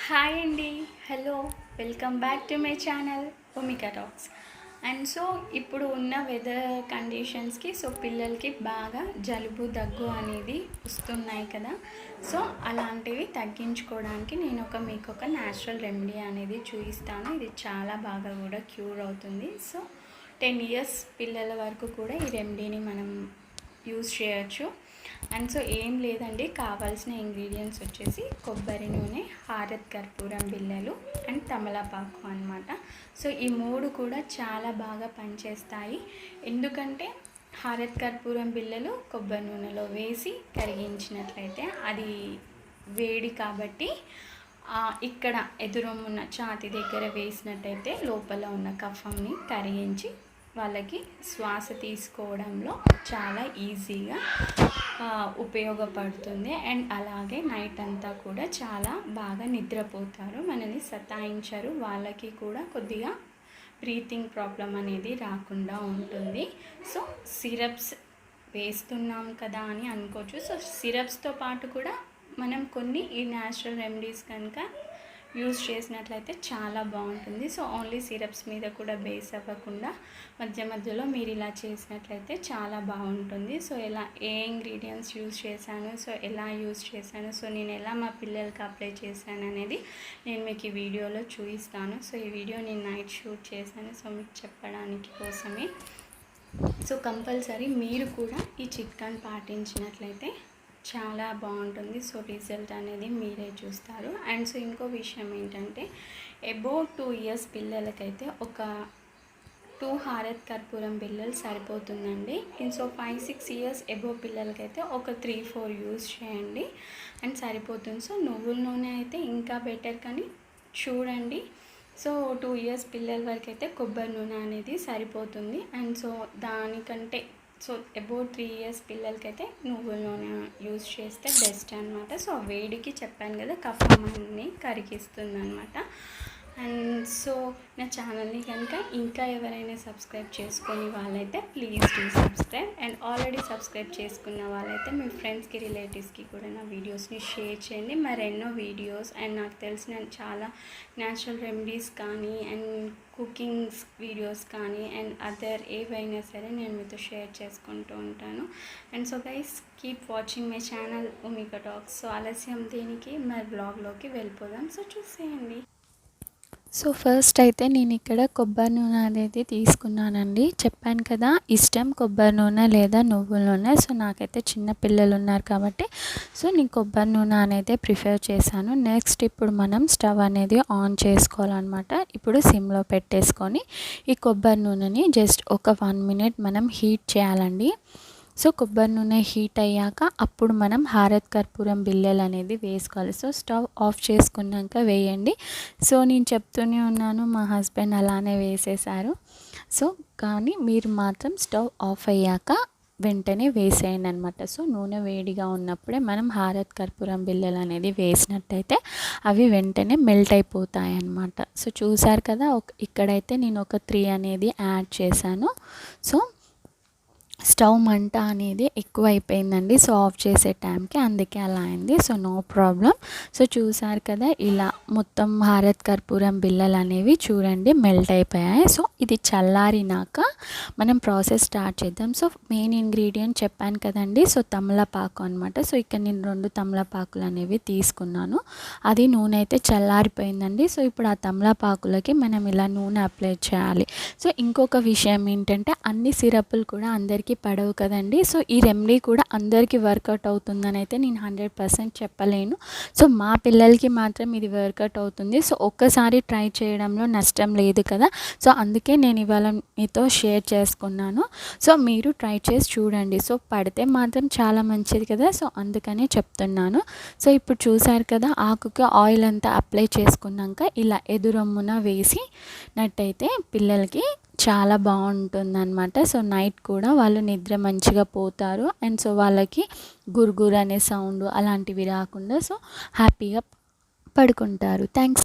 Hi అండి, hello, welcome back to my channel Bhumika talks. And so ఇప్పుడు ఉన్న weather కండిషన్స్కి పిల్లలకి బాగా జలుబు దగ్గు అనేది వస్తున్నాయి కదా. సో అలాంటివి తగ్గించుకోవడానికి నేను మీకు ఒక న్యాచురల్ రెమెడీ అనేది చూపిస్తాను. ఇది చాలా బాగా కూడా క్యూర్ అవుతుంది. సో 10 ఇయర్స్ పిల్లల వరకు కూడా ఈ రెమెడీని మనం యూజ్ చేయొచ్చు. అండ్ సో ఏం లేదండి, కావాల్సిన ఇంగ్రీడియంట్స్ వచ్చేసి కొబ్బరి నూనె, హారత్ కర్పూరం బిళ్ళలు అండ్ తమలపాకు అన్నమాట. సో ఈ మూడు కూడా చాలా బాగా పనిచేస్తాయి. ఎందుకంటే హారత్ కర్పూరం బిళ్ళలు కొబ్బరి నూనెలో వేసి కరిగించినట్లయితే అది వేడి కాబట్టి ఇక్కడ ఎదురొమ్మున్న ఛాతీ దగ్గర వేసినట్టయితే లోపల ఉన్న కఫంని కరిగించి వాళ్ళకి శ్వాస తీసుకోవడంలో చాలా ఈజీగా ఉపయోగపడుతుంది. అండ్ అలాగే నైట్ అంతా కూడా చాలా బాగా నిద్రపోతారు, మనల్ని సతాయించరు. వాళ్ళకి కూడా కొద్దిగా బ్రీతింగ్ ప్రాబ్లం అనేది రాకుండా ఉంటుంది. సో సిరప్స్ వేస్తున్నాం కదా అని అనుకోవచ్చు. సో సిరప్స్తో పాటు కూడా మనం కొన్ని ఈ న్యాచురల్ రెమెడీస్ కనుక యూజ్ చేసినట్లయితే చాలా బాగుంటుంది. సో ఓన్లీ సిరప్స్ మీద కూడా బేస్ అవ్వకుండా మధ్య మధ్యలో మీరు ఇలా చేసినట్లయితే చాలా బాగుంటుంది. సో ఏ ఇంగ్రీడియంట్స్ యూజ్ చేశాను, సో ఎలా యూజ్ చేశాను, సో నేను ఎలా మా పిల్లలకి అప్లై చేశాను అనేది నేను మీకు ఈ వీడియోలో చూపిస్తాను. సో ఈ వీడియో నేను నైట్ షూట్ చేశాను, సో మీకు చెప్పడానికి కోసమే. సో కంపల్సరీ మీరు కూడా ఈ చిట్కాని పాటించినట్లయితే చాలా బాగుంటుంది. సో రిజల్ట్ అనేది మీరే చూస్తారు. అండ్ సో ఇంకో విషయం ఏంటంటే అబౌట్ 2 ఇయర్స్ పిల్లలకైతే ఒక 2 హారత్ కర్పూరం బిళ్ళలు సరిపోతుందండి. సో 5-6 ఇయర్స్ అబౌవ్ పిల్లలకైతే ఒక 3-4 యూజ్ చేయండి అండ్ సరిపోతుంది. సో నువ్వుల నూనె అయితే ఇంకా బెటర్, కానీ చూడండి. సో 2 ఇయర్స్ పిల్లల వరకు అయితే కొబ్బరి నూనె అనేది సరిపోతుంది. అండ్ సో దానికంటే అబౌట్ 3 ఇయర్స్ పిల్లలకైతే నువ్వుల నూనె యూజ్ చేస్తే బెస్ట్ అనమాట. సో వేడికి చెప్పాను కదా, కఫం అన్ని కరిగిస్తుంది అనమాట. అండ్ సో నా ఛానల్ని కనుక ఇంకా ఎవరైనా సబ్స్క్రైబ్ చేసుకుని వాళ్ళైతే please do subscribe. And already subscribe చేసుకున్న వాళ్ళైతే మీ ఫ్రెండ్స్కి, రిలేటివ్స్కి కూడా నా వీడియోస్ని షేర్ చేయండి. మరెన్నో వీడియోస్ అండ్ నాకు తెలిసిన చాలా న్యాచురల్ రెమెడీస్ కానీ అండ్ కుకింగ్స్ వీడియోస్ కానీ అండ్ అదర్ ఏవైనా సరే నేను మీతో షేర్ చేసుకుంటూ ఉంటాను. And so guys keep watching my channel Bhumika talks. So ఆలస్యం దేనికి, మరి బ్లాగ్లోకి వెళ్ళిపోదాం. సో చూసేయండి. సో ఫస్ట్ అయితే నేను ఇక్కడ కొబ్బరి నూనె అనేది తీసుకున్నానండి. చెప్పాను కదా, ఇష్టం కొబ్బరి నూనె లేదా నువ్వుల నూనె. సో నాకైతే చిన్న పిల్లలు ఉన్నారు కాబట్టి సో నేను కొబ్బరి నూనె అనేది ప్రిఫర్ చేశాను. నెక్స్ట్ ఇప్పుడు మనం స్టవ్ అనేది ఆన్ చేసుకోవాలన్నమాట. ఇప్పుడు సిమ్లో పెట్టేసుకొని ఈ కొబ్బరి నూనెని జస్ట్ ఒక 1 మినిట్ మనం హీట్ చేయాలండి. సో కొబ్బరి నూనె హీట్ అయ్యాక అప్పుడు మనం హారత్ కర్పూరం బిళ్ళలు అనేది వేసుకోవాలి. సో స్టవ్ ఆఫ్ చేసుకున్నాక వేయండి. సో నేను చెప్తూనే ఉన్నాను, మా హస్బెండ్ అలానే వేసేసారు. సో కానీ మీరు మాత్రం స్టవ్ ఆఫ్ అయ్యాక వెంటనే వేసేయండి అనమాట. సో నూనె వేడిగా ఉన్నప్పుడే మనం హారత్ కర్పూరం బిళ్ళలు అనేది వేసినట్టయితే అవి వెంటనే మెల్ట్ అయిపోతాయి అన్నమాట. సో చూసారు కదా, ఇక్కడైతే నేను ఒక 3 అనేది యాడ్ చేశాను. సో స్టవ్ మంట అనేది ఎక్కువ అయిపోయిందండి. సో ఆఫ్ చేసే టైంకి, అందుకే అలా అయింది. So no problem. సో చూసారు కదా, ఇలా మొత్తం హారత్ కర్పూరం బిళ్ళలు అనేవి చూడండి మెల్ట్ అయిపోయాయి. సో ఇది చల్లారినాక మనం ప్రాసెస్ స్టార్ట్ చేద్దాం. సో మెయిన్ ఇంగ్రీడియంట్ చెప్పాను కదండి, సో తమలపాకు అనమాట. సో ఇక్కడ నేను 2 తమలపాకులు అనేవి తీసుకున్నాను. అది నూనె అయితే చల్లారిపోయిందండి. సో ఇప్పుడు ఆ తమలపాకులకి మనం ఇలా నూనె అప్లై చేయాలి. సో ఇంకొక విషయం ఏంటంటే అన్ని సిరప్లు కూడా అందరికీ పడవు కదండి. సో ఈ రెమెడీ కూడా అందరికీ వర్కౌట్ అవుతుందని అయితే నేను 100% చెప్పలేను. సో మా పిల్లలకి మాత్రం ఇది వర్కౌట్ అవుతుంది. సో ఒక్కసారి ట్రై చేయడంలో నష్టం లేదు కదా. సో అందుకే నేను ఇవాళ మీతో షేర్ చేసుకున్నాను. సో మీరు ట్రై చేసి చూడండి. సో పడితే మాత్రం చాలా మంచిది కదా. సో అందుకనే చెప్తున్నాను. సో ఇప్పుడు చూసారు కదా, ఆకుకి ఆయిల్ అంతా అప్లై చేసుకున్నాక ఇలా ఎదురొమ్మున వేసినట్టయితే పిల్లలకి చాలా బాగుంటుందన్నమాట. సో నైట్ కూడా వాళ్ళు నిద్ర మంచిగా పోతారు. అండ్ సో వాళ్ళకి గురుగురు అనే సౌండ్ అలాంటివి రాకుండా సో హ్యాపీగా పడుకుంటారు. థ్యాంక్స్.